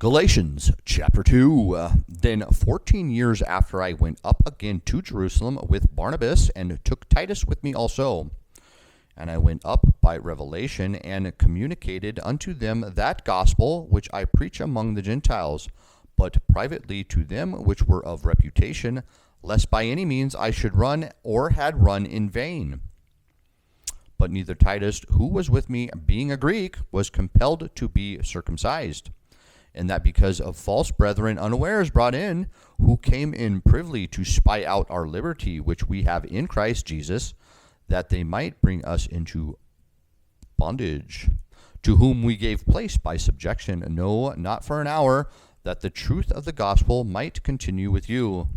Galatians chapter 2. Then 14 years after I went up again to Jerusalem with Barnabas, and took Titus with me also. And I went up by revelation, and communicated unto them that gospel which I preach among the Gentiles, but privately to them which were of reputation, lest by any means I should run, or had run in vain. But neither Titus, who was with me, being a Greek, was compelled to be circumcised, and that because of false brethren unawares brought in, who came in privily to spy out our liberty which we have in Christ Jesus, that they might bring us into bondage, to whom we gave place by subjection, no, not for an hour, that the truth of the gospel might continue with you.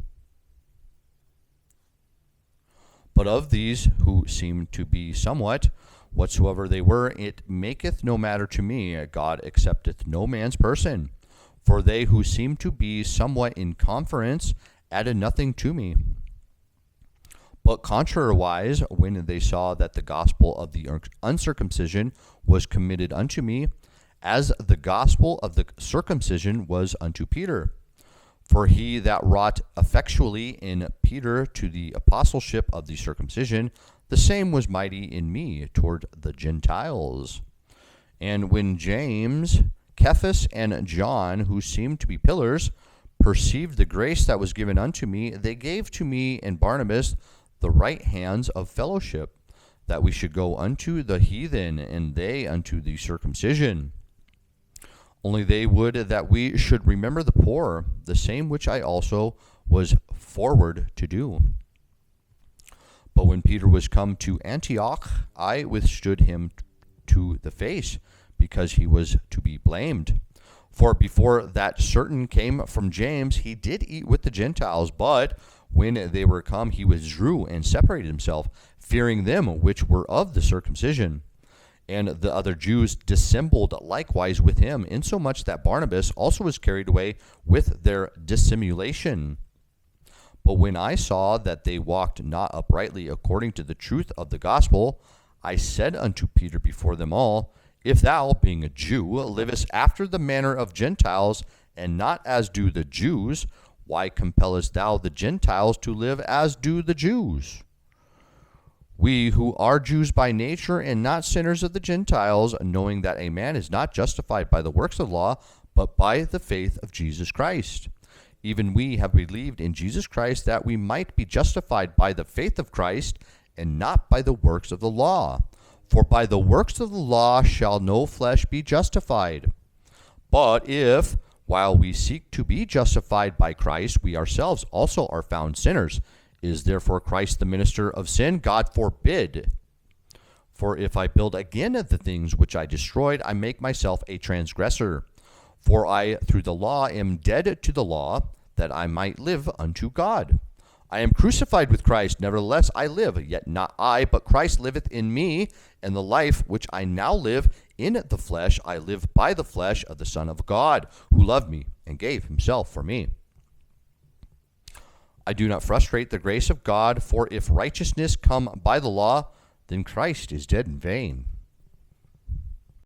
But of these who seem to be somewhat, whatsoever they were, it maketh no matter to me. God accepteth no man's person. For they who seemed to be somewhat in conference added nothing to me. But contrariwise, when they saw that the gospel of the uncircumcision was committed unto me, as the gospel of the circumcision was unto Peter. For he that wrought effectually in Peter to the apostleship of the circumcision, the same was mighty in me toward the Gentiles. And when James, Cephas, and John, who seemed to be pillars, perceived the grace that was given unto me, they gave to me and Barnabas the right hands of fellowship, that we should go unto the heathen, and they unto the circumcision. Only they would that we should remember the poor, the same which I also was forward to do. But when Peter was come to Antioch, I withstood him to the face, because he was to be blamed. For before that certain came from James, he did eat with the Gentiles, but when they were come, he withdrew and separated himself, fearing them which were of the circumcision. And the other Jews dissembled likewise with him, insomuch that Barnabas also was carried away with their dissimulation. But when I saw that they walked not uprightly according to the truth of the gospel, I said unto Peter before them all, If thou, being a Jew, livest after the manner of Gentiles, and not as do the Jews, why compellest thou the Gentiles to live as do the Jews? We who are Jews by nature, and not sinners of the Gentiles, knowing that a man is not justified by the works of law, but by the faith of Jesus Christ. Even we have believed in Jesus Christ, that we might be justified by the faith of Christ, and not by the works of the law. For by the works of the law shall no flesh be justified. But if, while we seek to be justified by Christ, we ourselves also are found sinners, is therefore Christ the minister of sin? God forbid. For if I build again the things which I destroyed, I make myself a transgressor. For I, through the law, am dead to the law, that I might live unto God. I am crucified with Christ, nevertheless I live, yet not I, but Christ liveth in me, and the life which I now live in the flesh, I live by the flesh of the Son of God, who loved me and gave himself for me. I do not frustrate the grace of God, for if righteousness come by the law, then Christ is dead in vain.